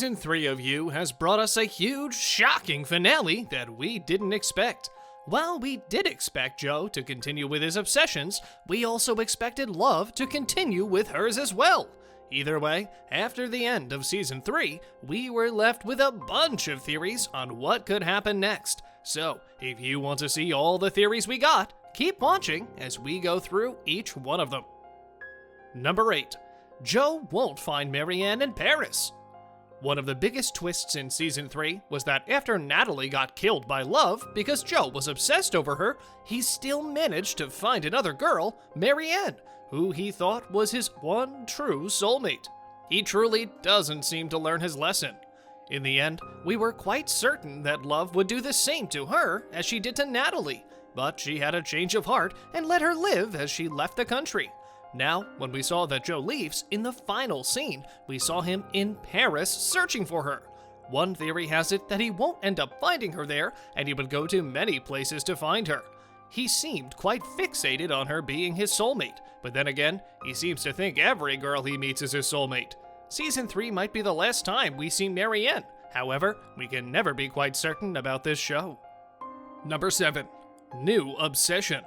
Season 3 of You has brought us a huge, shocking finale that we didn't expect. While we did expect Joe to continue with his obsessions, we also expected Love to continue with hers as well. Either way, after the end of Season 3, we were left with a bunch of theories on what could happen next. So, if you want to see all the theories we got, keep watching as we go through each one of them. Number 8. Joe won't find MARIENNE in Paris. One of the biggest twists in Season 3 was that after Natalie got killed by Love because Joe was obsessed over her, he still managed to find another girl, MARIENNE, who he thought was his one true soulmate. He truly doesn't seem to learn his lesson. In the end, we were quite certain that Love would do the same to her as she did to Natalie, but she had a change of heart and let her live as she left the country. Now, when we saw that Joe leaves, in the final scene, we saw him in Paris searching for her. One theory has it that he won't end up finding her there, and he would go to many places to find her. He seemed quite fixated on her being his soulmate, but then again, he seems to think every girl he meets is his soulmate. Season 3 might be the last time we see MARIENNE. However, we can never be quite certain about this show. Number 7. New obsession.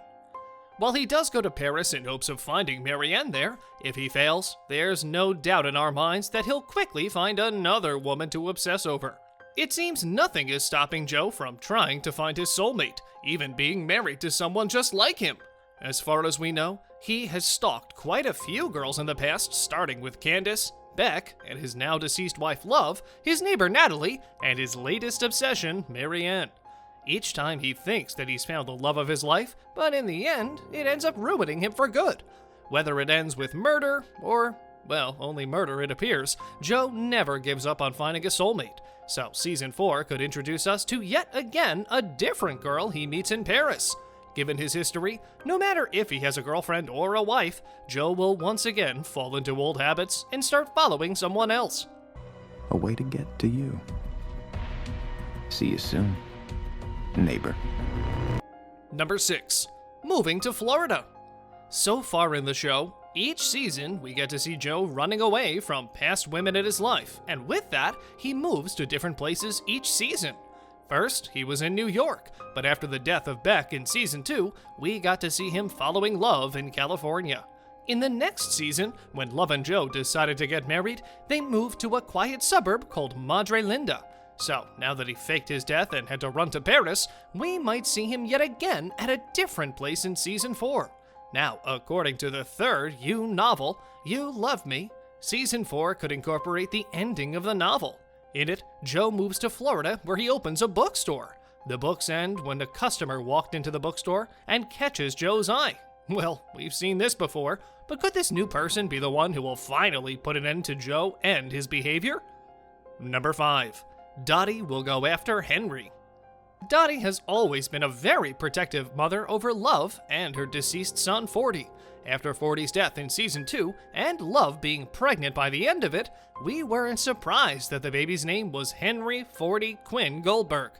While he does go to Paris in hopes of finding MARIENNE there, if he fails, there's no doubt in our minds that he'll quickly find another woman to obsess over. It seems nothing is stopping Joe from trying to find his soulmate, even being married to someone just like him. As far as we know, he has stalked quite a few girls in the past, starting with Candace, Beck, and his now deceased wife Love, his neighbor Natalie, and his latest obsession, MARIENNE. Each time he thinks that he's found the love of his life, but in the end, it ends up ruining him for good. Whether it ends with murder, or, well, only murder it appears, Joe never gives up on finding a soulmate. So Season 4 could introduce us to yet again a different girl he meets in Paris. Given his history, no matter if he has a girlfriend or a wife, Joe will once again fall into old habits and start following someone else. A way to get to you. See you soon, neighbor. Number 6. Moving to Florida. So far in the show, each season we get to see Joe running away from past women in his life, and with that, he moves to different places each season. First, he was in New York, but after the death of Beck in Season 2, we got to see him following Love in California. In the next season, when Love and Joe decided to get married, they moved to a quiet suburb called Madre Linda. So, now that he faked his death and had to run to Paris, we might see him yet again at a different place in Season 4. Now, according to the third You novel, You Love Me, Season 4 could incorporate the ending of the novel. In it, Joe moves to Florida where he opens a bookstore. The books end when a customer walked into the bookstore and catches Joe's eye. Well, we've seen this before, but could this new person be the one who will finally put an end to Joe and his behavior? Number 5. Dottie will go after Henry. Dottie has always been a very protective mother over Love and her deceased son, 40. After 40's death in Season 2, and Love being pregnant by the end of it, we weren't surprised that the baby's name was Henry 40 Quinn Goldberg.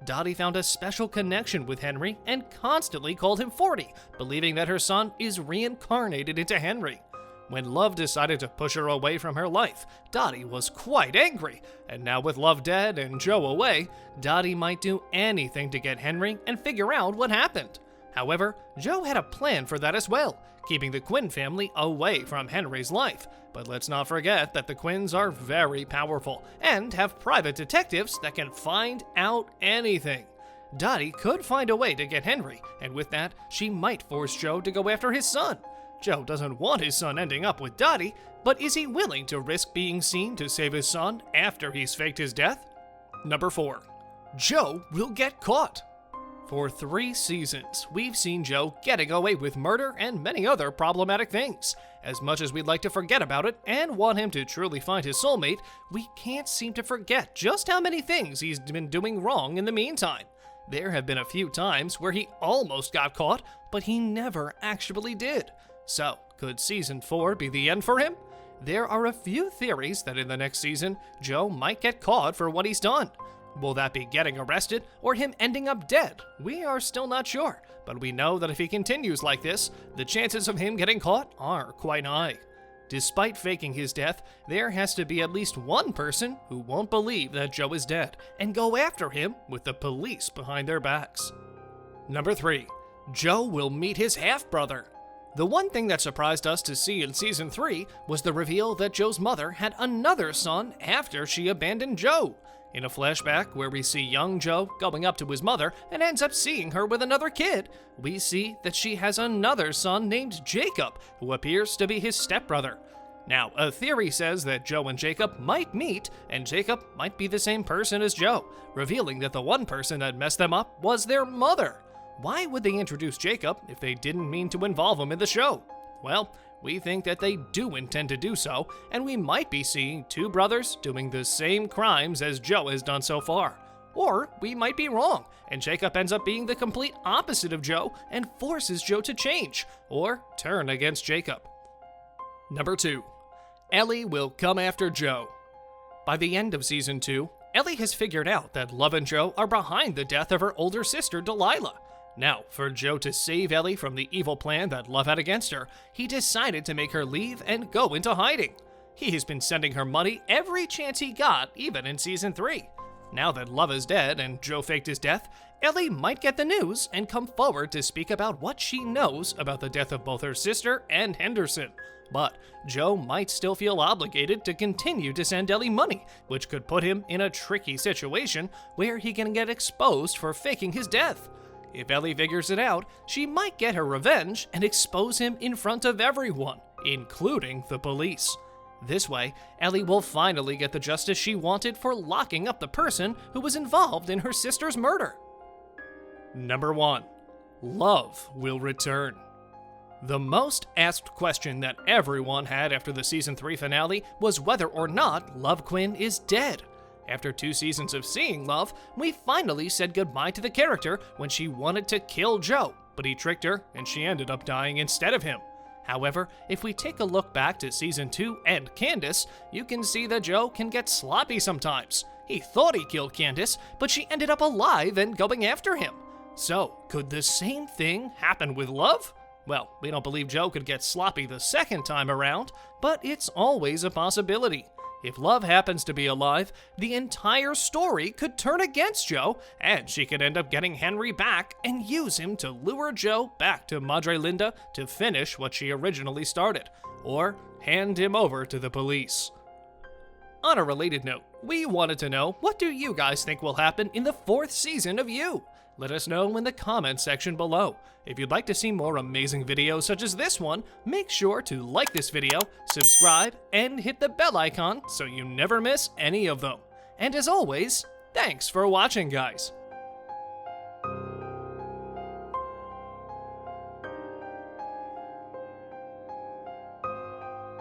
Dottie found a special connection with Henry and constantly called him 40, believing that her son is reincarnated into Henry. When Love decided to push her away from her life, Dottie was quite angry, and now with Love dead and Joe away, Dottie might do anything to get Henry and figure out what happened. However, Joe had a plan for that as well, keeping the Quinn family away from Henry's life. But let's not forget that the Quinns are very powerful and have private detectives that can find out anything. Dottie could find a way to get Henry, and with that, she might force Joe to go after his son. Joe doesn't want his son ending up with Dottie, but is he willing to risk being seen to save his son after he's faked his death? Number 4. Joe will get caught. For 3 seasons, we've seen Joe getting away with murder and many other problematic things. As much as we'd like to forget about it and want him to truly find his soulmate, we can't seem to forget just how many things he's been doing wrong in the meantime. There have been a few times where he almost got caught, but he never actually did. So, could Season 4 be the end for him? There are a few theories that in the next season, Joe might get caught for what he's done. Will that be getting arrested or him ending up dead? We are still not sure, but we know that if he continues like this, the chances of him getting caught are quite high. Despite faking his death, there has to be at least one person who won't believe that Joe is dead and go after him with the police behind their backs. Number 3. Joe will meet his half-brother. The one thing that surprised us to see in Season 3 was the reveal that Joe's mother had another son after she abandoned Joe. In a flashback where we see young Joe going up to his mother and ends up seeing her with another kid, we see that she has another son named Jacob, who appears to be his stepbrother. Now, a theory says that Joe and Jacob might meet, and Jacob might be the same person as Joe, revealing that the one person that messed them up was their mother. Why would they introduce Jacob if they didn't mean to involve him in the show? Well, we think that they do intend to do so, and we might be seeing two brothers doing the same crimes as Joe has done so far. Or we might be wrong, and Jacob ends up being the complete opposite of Joe and forces Joe to change, or turn against Jacob. Number 2. Ellie will come after Joe. By the end of Season 2, Ellie has figured out that Love and Joe are behind the death of her older sister, Delilah. Now, for Joe to save Ellie from the evil plan that Love had against her, he decided to make her leave and go into hiding. He has been sending her money every chance he got, even in Season 3. Now that Love is dead and Joe faked his death, Ellie might get the news and come forward to speak about what she knows about the death of both her sister and Henderson. But Joe might still feel obligated to continue to send Ellie money, which could put him in a tricky situation where he can get exposed for faking his death. If Ellie figures it out, she might get her revenge and expose him in front of everyone, including the police. This way, Ellie will finally get the justice she wanted for locking up the person who was involved in her sister's murder. Number 1. Love will return. The most asked question that everyone had after the Season 3 finale was whether or not Love Quinn is dead. After 2 seasons of seeing Love, we finally said goodbye to the character when she wanted to kill Joe, but he tricked her and she ended up dying instead of him. However, if we take a look back to Season 2 and Candace, you can see that Joe can get sloppy sometimes. He thought he killed Candace, but she ended up alive and going after him. So, could the same thing happen with Love? Well, we don't believe Joe could get sloppy the second time around, but it's always a possibility. If Love happens to be alive, the entire story could turn against Joe, and she could end up getting Henry back and use him to lure Joe back to Madre Linda to finish what she originally started, or hand him over to the police. On a related note, we wanted to know, what do you guys think will happen in the 4th season of You? Let us know in the comments section below. If you'd like to see more amazing videos such as this one, make sure to like this video, subscribe, and hit the bell icon so you never miss any of them. And as always, thanks for watching, guys.